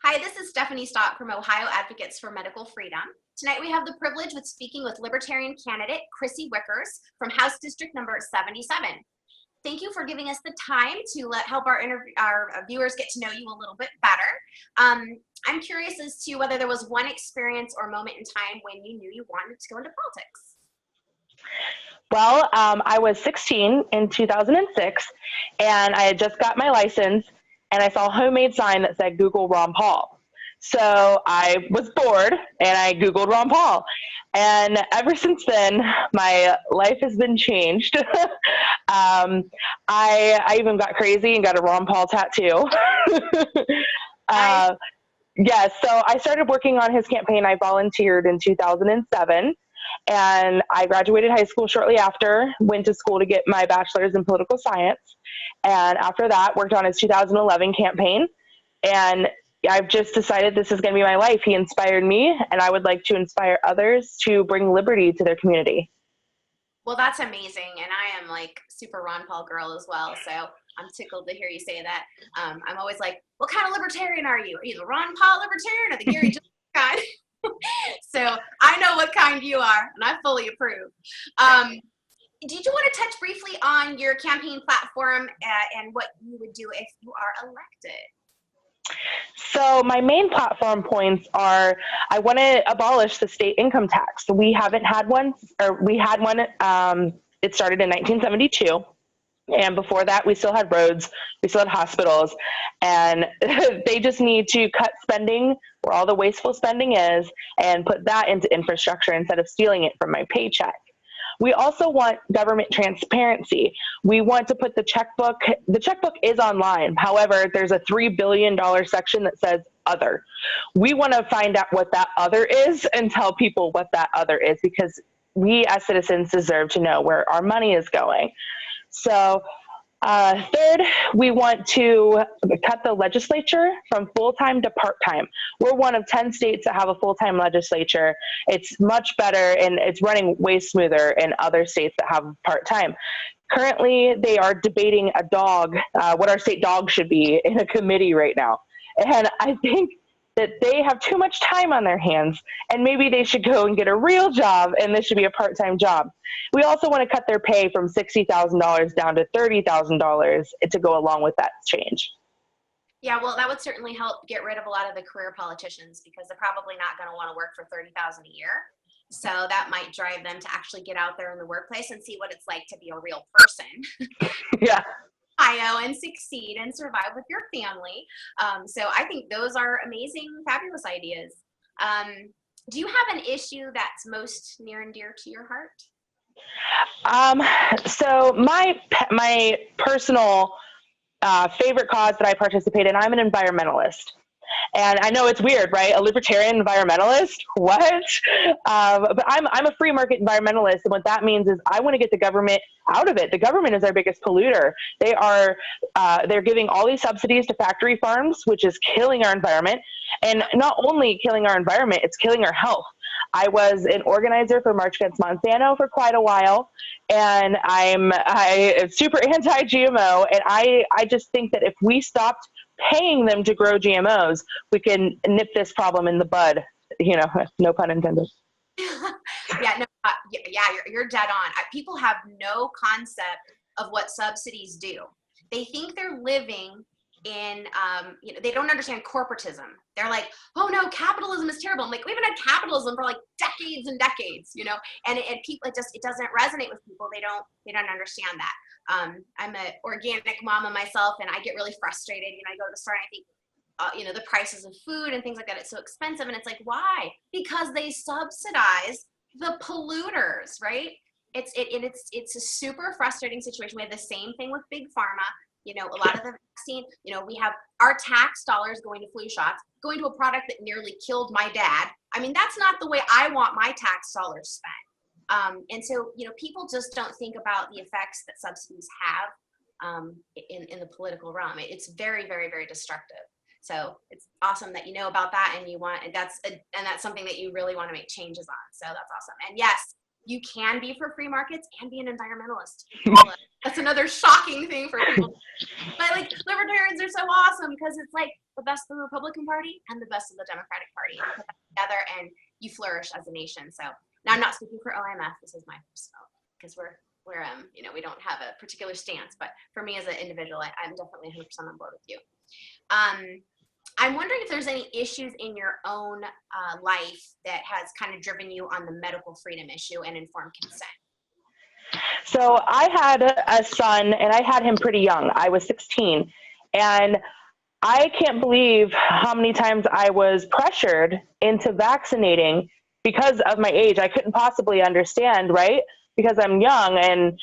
Hi, this is Stephanie Stott from Ohio Advocates for Medical Freedom. Tonight we have the privilege of speaking with libertarian candidate Kryssi Wichers from House District number 77. Thank you for giving us the time to help our viewers get to know you a little bit better. I'm curious as to whether there was one experience or moment in time when you knew you wanted to go into politics. Well, I was 16 in 2006, and I had just got my license, and I saw a homemade sign that said Google Ron Paul. So I was bored, and I Googled Ron Paul. And ever since then, my life has been changed. I even got crazy and got a Ron Paul tattoo. Yes, so I started working on his campaign. I volunteered in 2007. And I graduated high school shortly after, went to school to get my bachelor's in political science. And after that, worked on his 2011 campaign. And I've just decided this is going to be my life. He inspired me, and I would like to inspire others to bring liberty to their community. Well, that's amazing. And I am like super Ron Paul girl as well. So I'm tickled to hear you say that. I'm always like, what kind of libertarian are you? Are you the Ron Paul libertarian or the Gary Johnson kind? So I know what kind you are, and I fully approve. Did you want to touch briefly on your campaign platform and what you would do if you are elected? So my main platform points are, I want to abolish the state income tax. We haven't had one, or we had one, it started in 1972. And before that, we still had roads, we still had hospitals, and they just need to cut spending where all the wasteful spending is and put that into infrastructure instead of stealing it from my paycheck. We also want government transparency. We want to put the checkbook is online. However, there's a $3 billion section that says other. We want to find out what that other is and tell people what that other is, because we as citizens deserve to know where our money is going. So third, we want to cut the legislature from full-time to part-time. We're one of 10 states that have a full-time legislature. It's much better, and it's running way smoother in other states that have part-time. Currently, they are debating a dog, what our state dog should be, in a committee right now. And I think that they have too much time on their hands, and maybe they should go and get a real job, and this should be a part-time job. We also want to cut their pay from $60,000 down to $30,000 to go along with that change. Yeah, well, that would certainly help get rid of a lot of the career politicians, because they're probably not going to want to work for $30,000 a year. So that might drive them to actually get out there in the workplace and see what it's like to be a real person. Yeah. And succeed and survive with your family. So I think those are amazing, fabulous ideas. Do you have an issue that's most near and dear to your heart? So my personal favorite cause that I participate in, I'm an environmentalist. And I know it's weird, right? A libertarian environmentalist? What? But I'm a free market environmentalist. And what that means is I want to get the government out of it. The government is our biggest polluter. They're giving all these subsidies to factory farms, which is killing our environment. And not only killing our environment, it's killing our health. I was an organizer for March Against Monsanto for quite a while, and I'm super anti-GMO, and I just think that if we stopped paying them to grow GMOs, we can nip this problem in the bud, no pun intended. You're dead on. People have no concept of what subsidies do. They think they're living in, they don't understand corporatism. They're like, oh no, capitalism is terrible. I'm like, we haven't had capitalism for like decades and decades, and people, it doesn't resonate with people. They don't understand that. I'm an organic mama myself, and I get really frustrated. I go to the store and I think, the prices of food and things like that, it's so expensive. And it's like, why? Because they subsidize the polluters, right? It's a super frustrating situation. We have the same thing with big pharma. A lot of the vaccine, we have our tax dollars going to flu shots, going to a product that nearly killed my dad. I mean, that's not the way I want my tax dollars spent. And so, people just don't think about the effects that subsidies have in the political realm. It's very, very, very destructive. So it's awesome that you know about that, and that's something that you really want to make changes on. So that's awesome. And yes, you can be for free markets and be an environmentalist. That's another shocking thing for people. But like libertarians are so awesome because it's like the best of the Republican Party and the best of the Democratic Party, and put that together, and you flourish as a nation. So now I'm not speaking for OAMF. This is my personal, because we're we don't have a particular stance, but for me as an individual, I'm definitely 100% on board with you. I'm wondering if there's any issues in your own life that has kind of driven you on the medical freedom issue and informed consent. So I had a son, and I had him pretty young. I was 16, and I can't believe how many times I was pressured into vaccinating because of my age. I couldn't possibly understand, right? Because I'm young, and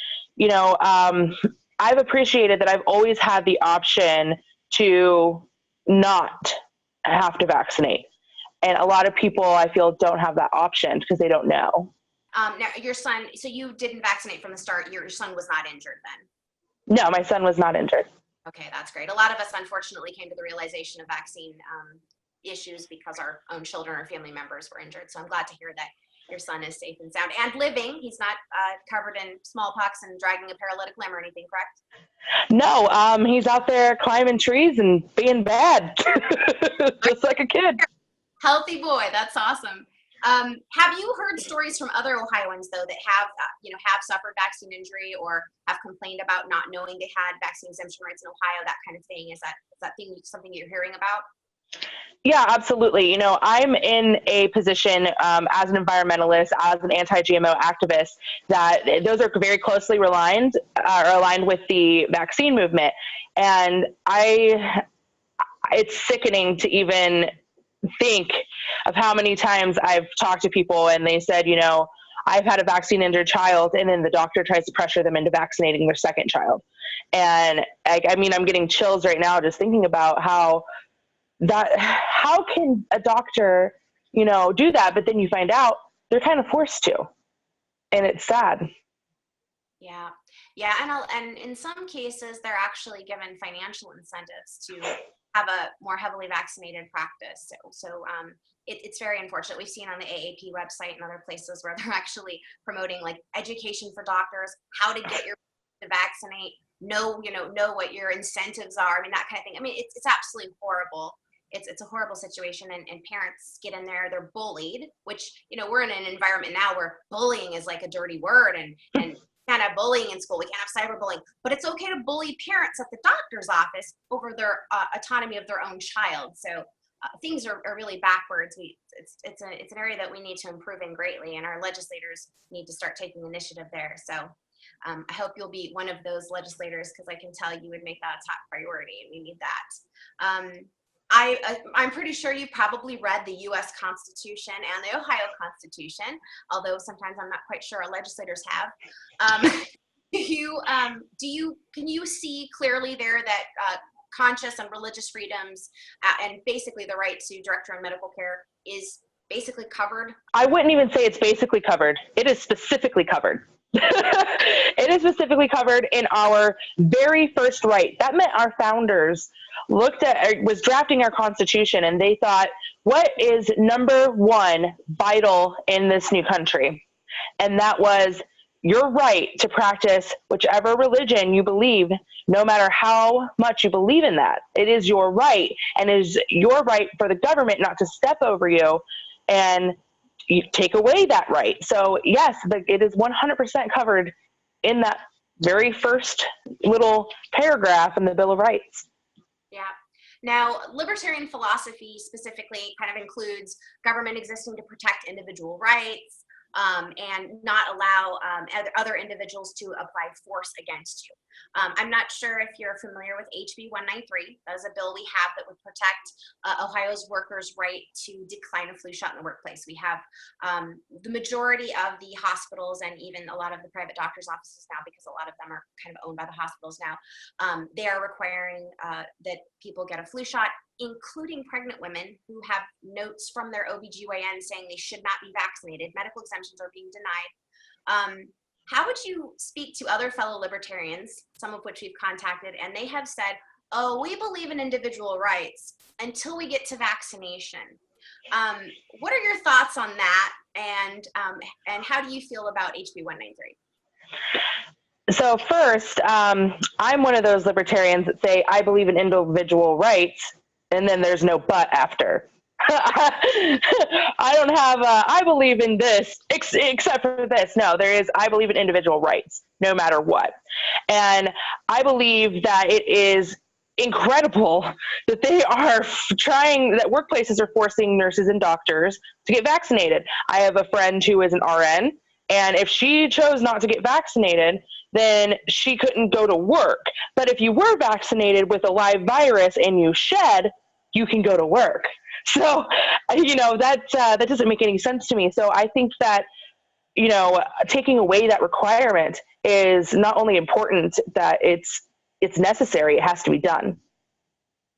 I've appreciated that I've always had the option to not have to vaccinate. And a lot of people, I feel, don't have that option because they don't know. Now, your son, so you didn't vaccinate from the start. Your son was not injured then? No, my son was not injured. Okay, that's great. A lot of us, unfortunately, came to the realization of vaccine issues because our own children or family members were injured. So I'm glad to hear that your son is safe and sound and living. He's not covered in smallpox and dragging a paralytic limb or anything, correct? No, he's out there climbing trees and being bad, just like a kid. Healthy boy. That's awesome. Have you heard stories from other Ohioans, though, that have suffered vaccine injury or have complained about not knowing they had vaccine exemption rights in Ohio, that kind of thing? Is that something you're hearing about? Yeah, absolutely. I'm in a position as an environmentalist, as an anti-GMO activist, that those are very closely aligned with the vaccine movement. And it's sickening to even think of how many times I've talked to people and they said, I've had a vaccine injured child, and then the doctor tries to pressure them into vaccinating their second child. And I'm getting chills right now just thinking about how can a doctor, do that? But then you find out they're kind of forced to, and it's sad. Yeah. And in some cases, they're actually given financial incentives to have a more heavily vaccinated practice. So it's very unfortunate. We've seen on the AAP website and other places where they're actually promoting like education for doctors, how to get your to vaccinate, know what your incentives are. That kind of thing. It's absolutely horrible. It's a horrible situation, and parents get in there, they're bullied, which, we're in an environment now where bullying is like a dirty word, and can't have bullying in school. We can't have cyberbullying, but it's okay to bully parents at the doctor's office over their autonomy of their own child. So things are really backwards. It's an area that we need to improve in greatly, and our legislators need to start taking initiative there. So I hope you'll be one of those legislators, because I can tell you would make that a top priority, and we need that. I'm pretty sure you've probably read the U.S. Constitution and the Ohio Constitution, although sometimes I'm not quite sure our legislators have. Can you see clearly there that conscious and religious freedoms and basically the right to direct your own medical care is basically covered? I wouldn't even say it's basically covered. It is specifically covered. It is specifically covered in our very first right. That meant our founders was drafting our Constitution, and they thought, what is number one vital in this new country? And that was your right to practice whichever religion you believe, no matter how much you believe in that. It is your right, and it is your right for the government not to step over you and you take away that right. So yes, it is 100% covered in that very first little paragraph in the Bill of Rights. Yeah. Now, libertarian philosophy specifically kind of includes government existing to protect individual rights and not allow other individuals to apply force against you. I'm not sure if you're familiar with HB 193. That is a bill we have that would protect Ohio's workers' right to decline a flu shot in the workplace. We have the majority of the hospitals and even a lot of the private doctors' offices now, because a lot of them are kind of owned by the hospitals now, they are requiring that people get a flu shot, including pregnant women who have notes from their OBGYN saying they should not be vaccinated. Medical exemptions are being denied. How would you speak to other fellow libertarians, some of which we've contacted, and they have said, oh, we believe in individual rights until we get to vaccination? What are your thoughts on that, and how do you feel about HB 193? So first, I'm one of those libertarians that say I believe in individual rights and then there's no but after. I don't have I believe in this except for this. No, there is, I believe in individual rights no matter what. And I believe that it is incredible that they are trying, that workplaces are forcing nurses and doctors to get vaccinated. I have a friend who is an RN, and if she chose not to get vaccinated, then she couldn't go to work. But if you were vaccinated with a live virus and you shed, you can go to work. So, that doesn't make any sense to me. So I think that, taking away that requirement is not only important, that it's necessary, it has to be done.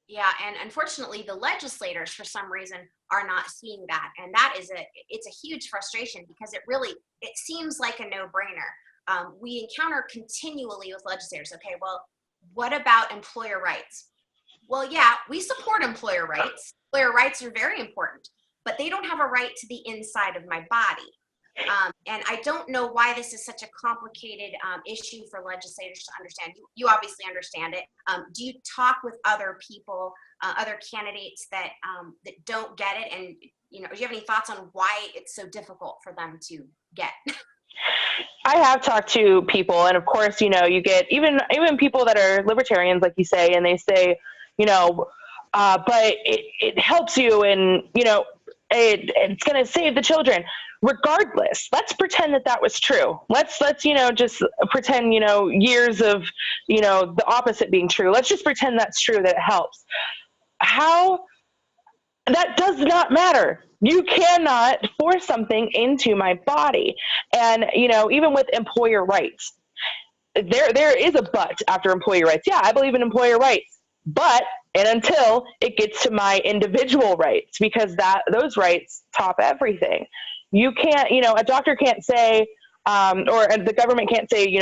Yeah, and unfortunately, the legislators, for some reason, are not seeing that, and that is it's a huge frustration, because it seems like a no-brainer. We encounter continually with legislators. Okay, well, what about employer rights? Well, yeah, we support employer rights. Employer rights are very important, but they don't have a right to the inside of my body. And I don't know why this is such a complicated issue for legislators to understand. You obviously understand it. Do you talk with other people, other candidates that don't get it? And do you have any thoughts on why it's so difficult for them to get? I have talked to people, and of course, you get even people that are libertarians, like you say, and they say, but it helps you, and it's going to save the children. Regardless, let's pretend that was true. Let's just pretend years of the opposite being true. Let's just pretend that's true, that it helps. How? That does not matter. You cannot force something into my body. And even with employer rights, there is a but after employer rights. Yeah, I believe in employer rights, but and until it gets to my individual rights, because those rights top everything. You can't, a doctor can't say, or the government can't say,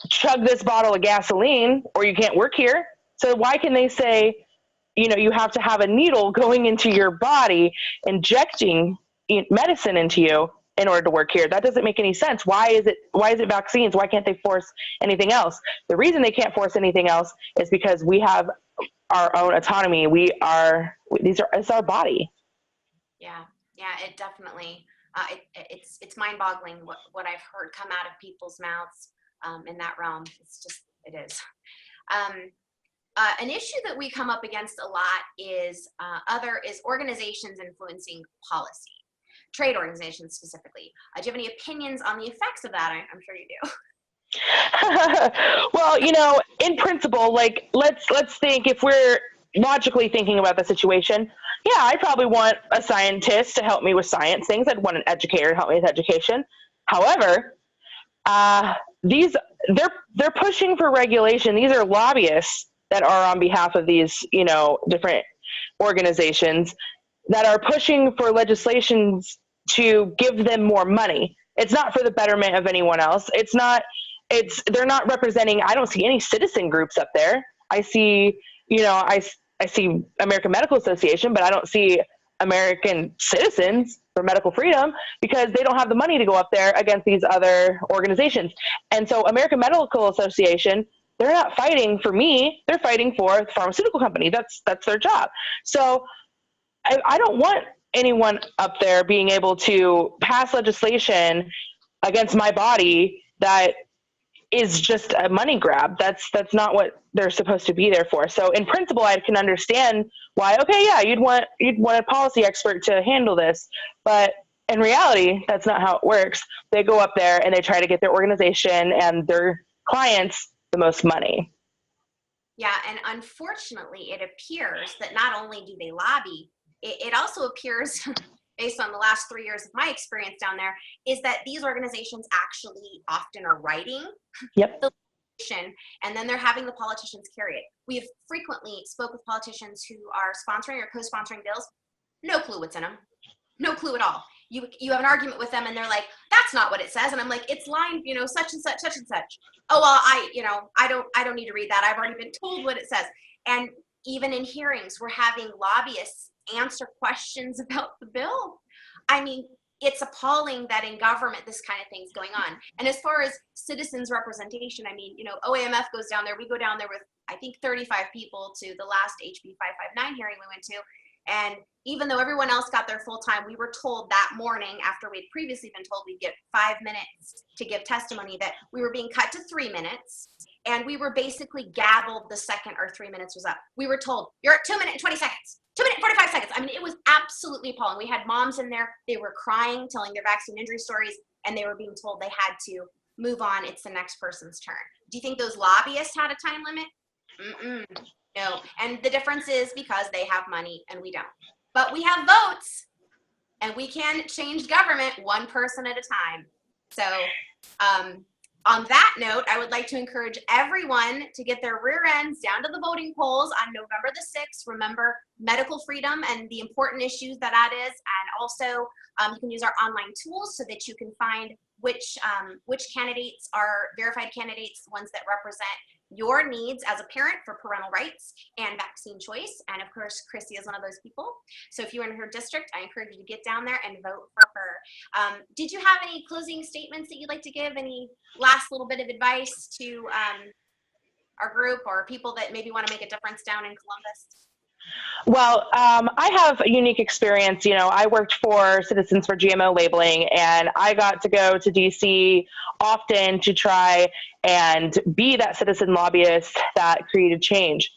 chug this bottle of gasoline or you can't work here. So why can they say, you have to have a needle going into your body, injecting medicine into you in order to work here? That doesn't make any sense. Why is it vaccines? Why can't they force anything else? The reason they can't force anything else is because we have our own autonomy. It's our body. Yeah, it definitely, it's mind-boggling what I've heard come out of people's mouths in that realm. It is. An issue that we come up against a lot is organizations influencing policy, trade organizations specifically. Do you have any opinions on the effects of that? I'm sure you do. Well, in principle, like let's think, if we're logically thinking about the situation, yeah, I probably want a scientist to help me with science things. I'd want an educator to help me with education. However, they're pushing for regulation. These are lobbyists that are on behalf of these, different organizations that are pushing for legislations to give them more money. It's not for the betterment of anyone else. They're not representing, I don't see any citizen groups up there. I see, I see American Medical Association, but I don't see American Citizens for Medical Freedom, because they don't have the money to go up there against these other organizations. And so American Medical Association, they're not fighting for me. They're fighting for the pharmaceutical company. That's their job. So I don't want anyone up there being able to pass legislation against my body that is just a money grab. That's not what they're supposed to be there for. So in principle, I can understand why, okay, yeah, you'd want a policy expert to handle this, but in reality, that's not how it works. They go up there and they try to get their organization and their clients the most money. Yeah, and unfortunately, it appears that not only do they lobby, it also appears, based on the last 3 years of my experience down there, is that these organizations actually often are writing Yep. the legislation, and then they're having the politicians carry it. We have frequently spoke with politicians who are sponsoring or co-sponsoring bills, no clue what's in them, no clue at all. You have an argument with them and they're like, that's not what it says. And I'm like, it's line, such and such, such and such. Oh, well, I don't need to read that. I've already been told what it says. And even in hearings, we're having lobbyists answer questions about the bill. I mean, it's appalling that in government this kind of thing's going on. And as far as citizens representation, I mean, OAMF goes down there. We go down there with, I think, 35 people to the last HB 559 hearing we went to. And even though everyone else got their full time, we were told that morning, after we'd previously been told we'd get 5 minutes to give testimony, that we were being cut to 3 minutes. And we were basically gavelled the second our 3 minutes was up. We were told, you're at 2 minutes and 20 seconds. 2 minutes, 45 seconds. I mean, it was absolutely appalling. We had moms in there. They were crying, telling their vaccine injury stories, and they were being told they had to move on. It's the next person's turn. Do you think those lobbyists had a time limit? No. And the difference is because they have money and we don't. But we have votes, and we can change government one person at a time. So on that note, I would like to encourage everyone to get their rear ends down to the voting polls on November the 6th. Remember medical freedom and the important issues that is. And also you can use our online tools so that you can find which candidates are verified candidates, the ones that represent your needs as a parent for parental rights and vaccine choice. And of course, Kryssi is one of those people. So if you're in her district, I encourage you to get down there and vote for her. Did you have any closing statements that you'd like to give? Any last little bit of advice to our group or people that maybe want to make a difference down in Columbus? Well, I have a unique experience. I worked for Citizens for GMO Labeling, and I got to go to DC often to try and be that citizen lobbyist that created change.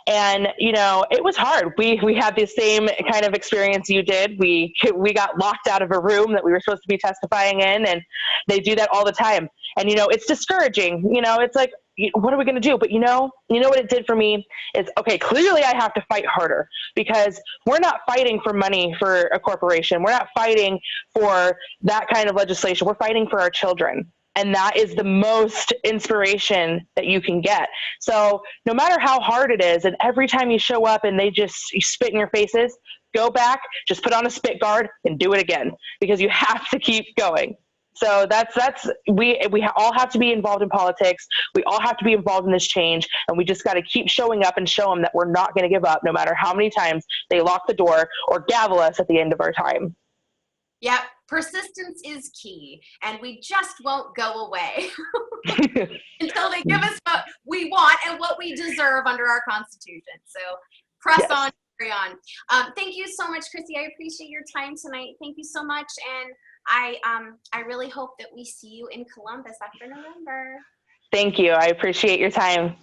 And, it was hard. We had the same kind of experience you did. We got locked out of a room that we were supposed to be testifying in, and they do that all the time. And, it's discouraging. It's like, what are we going to do? But you know what it did for me is, okay, clearly I have to fight harder, because we're not fighting for money for a corporation. We're not fighting for that kind of legislation. We're fighting for our children. And that is the most inspiration that you can get. So no matter how hard it is, and every time you show up and you spit in your faces, go back, just put on a spit guard and do it again, because you have to keep going. So we all have to be involved in politics. We all have to be involved in this change, and we just got to keep showing up and show them that we're not going to give up, no matter how many times they lock the door or gavel us at the end of our time. Yep, persistence is key, and we just won't go away until they give us what we want and what we deserve under our Constitution. So press on, carry on. Thank you so much, Kryssi. I appreciate your time tonight. Thank you so much, and I really hope that we see you in Columbus after November. Thank you. I appreciate your time.